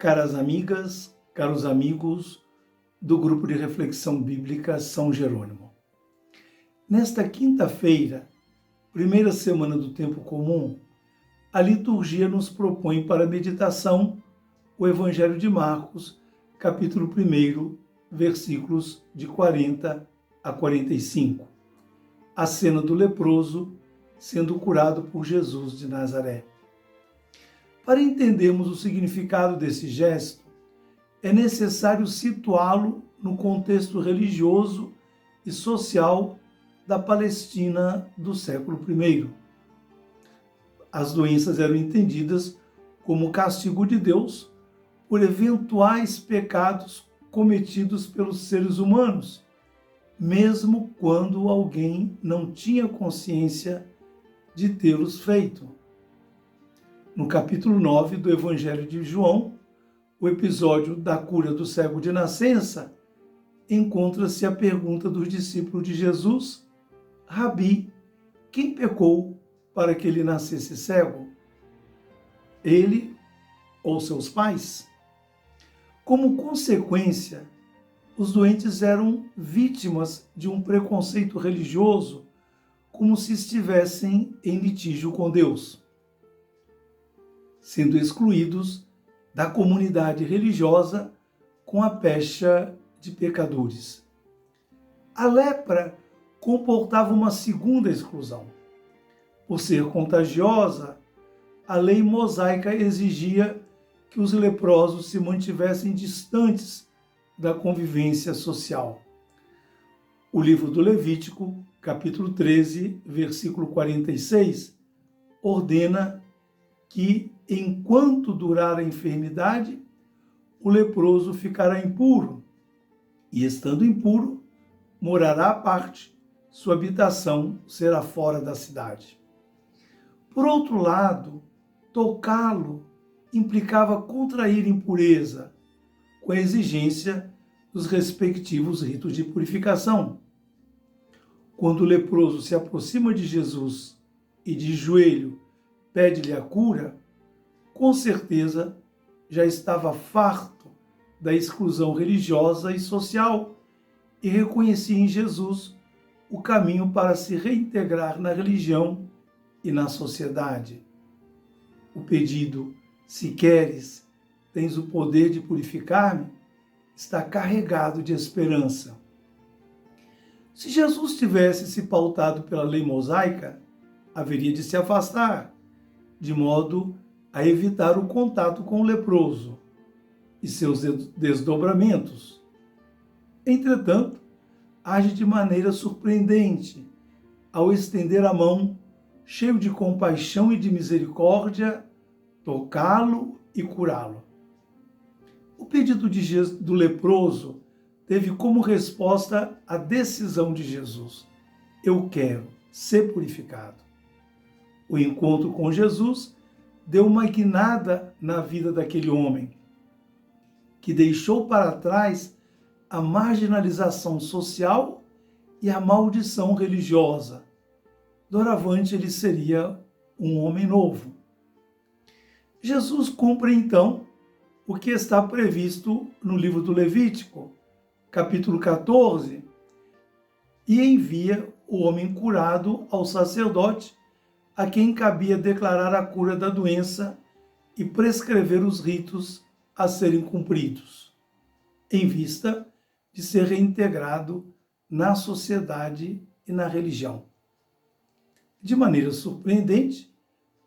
Caras amigas, caros amigos do Grupo de Reflexão Bíblica São Jerônimo. Nesta quinta-feira, primeira semana do tempo comum, a liturgia nos propõe para meditação o Evangelho de Marcos, capítulo 1, versículos de 40 a 45. A cena do leproso sendo curado por Jesus de Nazaré. Para entendermos o significado desse gesto, é necessário situá-lo no contexto religioso e social da Palestina do século I. As doenças eram entendidas como castigo de Deus por eventuais pecados cometidos pelos seres humanos, mesmo quando alguém não tinha consciência de tê-los feito. No capítulo 9 do Evangelho de João, o episódio da cura do cego de nascença, encontra-se a pergunta dos discípulos de Jesus: Rabi, quem pecou para que ele nascesse cego? Ele ou seus pais? Como consequência, os doentes eram vítimas de um preconceito religioso, como se estivessem em litígio com Deus, sendo excluídos da comunidade religiosa com a pecha de pecadores. A lepra comportava uma segunda exclusão. Por ser contagiosa, a lei mosaica exigia que os leprosos se mantivessem distantes da convivência social. O livro do Levítico, capítulo 13, versículo 46, ordena que, enquanto durar a enfermidade, o leproso ficará impuro, e, estando impuro, morará à parte, sua habitação será fora da cidade. Por outro lado, tocá-lo implicava contrair impureza, com a exigência dos respectivos ritos de purificação. Quando o leproso se aproxima de Jesus e de joelho pede-lhe a cura, com certeza já estava farto da exclusão religiosa e social e reconhecia em Jesus o caminho para se reintegrar na religião e na sociedade. O pedido, se queres, tens o poder de purificar-me, está carregado de esperança. Se Jesus tivesse se pautado pela lei mosaica, haveria de se afastar, de modo a evitar o contato com o leproso e seus desdobramentos. Entretanto, age de maneira surpreendente ao estender a mão, cheio de compaixão e de misericórdia, tocá-lo e curá-lo. O pedido do leproso teve como resposta a decisão de Jesus: eu quero ser purificado. O encontro com Jesus deu uma guinada na vida daquele homem, que deixou para trás a marginalização social e a maldição religiosa. Doravante ele seria um homem novo. Jesus cumpre então o que está previsto no livro do Levítico, capítulo 14, e envia o homem curado ao sacerdote, a quem cabia declarar a cura da doença e prescrever os ritos a serem cumpridos, em vista de ser reintegrado na sociedade e na religião. De maneira surpreendente,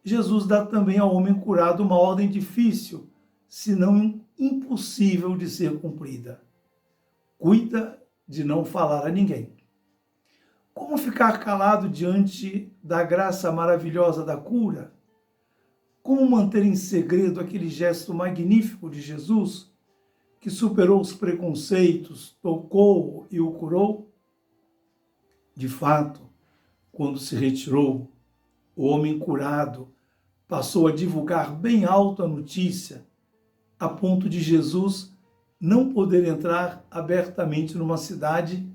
Jesus dá também ao homem curado uma ordem difícil, se não impossível de ser cumprida. Cuida de não falar a ninguém. Como ficar calado diante da graça maravilhosa da cura? Como manter em segredo aquele gesto magnífico de Jesus, que superou os preconceitos, tocou e o curou? De fato, quando se retirou, o homem curado passou a divulgar bem alto a notícia, a ponto de Jesus não poder entrar abertamente numa cidade.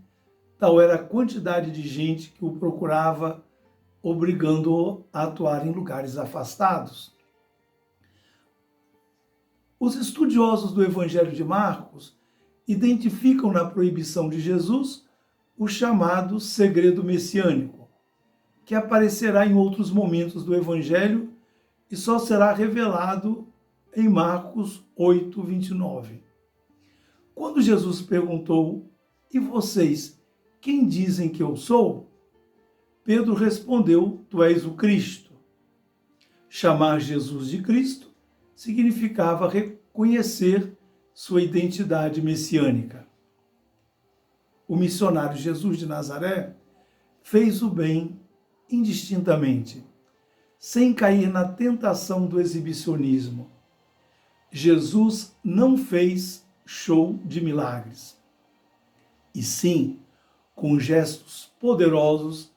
Tal era a quantidade de gente que o procurava, obrigando-o a atuar em lugares afastados. Os estudiosos do Evangelho de Marcos identificam na proibição de Jesus o chamado segredo messiânico, que aparecerá em outros momentos do Evangelho e só será revelado em Marcos 8, 29. Quando Jesus perguntou: "E vocês, quem dizem que eu sou?", Pedro respondeu: "Tu és o Cristo." Chamar Jesus de Cristo significava reconhecer sua identidade messiânica. O missionário Jesus de Nazaré fez o bem indistintamente, sem cair na tentação do exibicionismo. Jesus não fez show de milagres, e sim, com gestos poderosos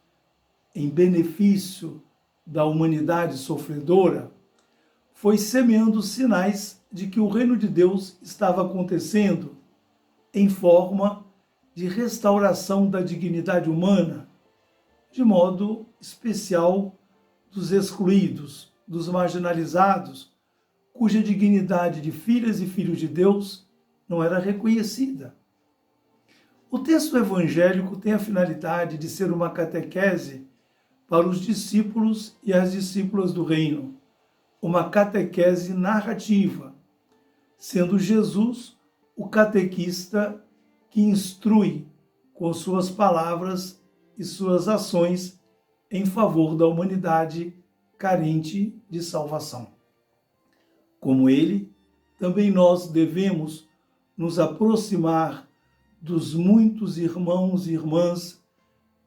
em benefício da humanidade sofredora, foi semeando sinais de que o reino de Deus estava acontecendo em forma de restauração da dignidade humana, de modo especial dos excluídos, dos marginalizados, cuja dignidade de filhas e filhos de Deus não era reconhecida. O texto evangélico tem a finalidade de ser uma catequese para os discípulos e as discípulas do reino, uma catequese narrativa, sendo Jesus o catequista que instrui com suas palavras e suas ações em favor da humanidade carente de salvação. Como ele, também nós devemos nos aproximar dos muitos irmãos e irmãs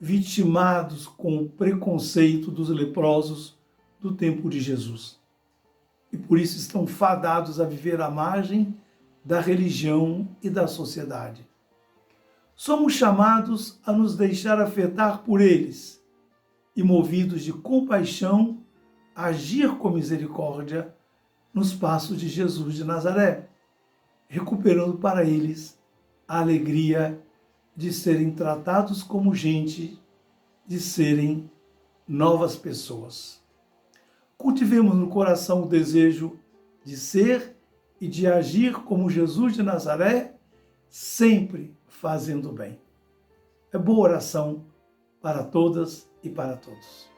vitimados com o preconceito dos leprosos do tempo de Jesus. E por isso estão fadados a viver à margem da religião e da sociedade. Somos chamados a nos deixar afetar por eles e, movidos de compaixão, agir com misericórdia nos passos de Jesus de Nazaré, recuperando para eles a alegria de serem tratados como gente, de serem novas pessoas. Cultivemos no coração o desejo de ser e de agir como Jesus de Nazaré, sempre fazendo bem. É boa oração para todas e para todos.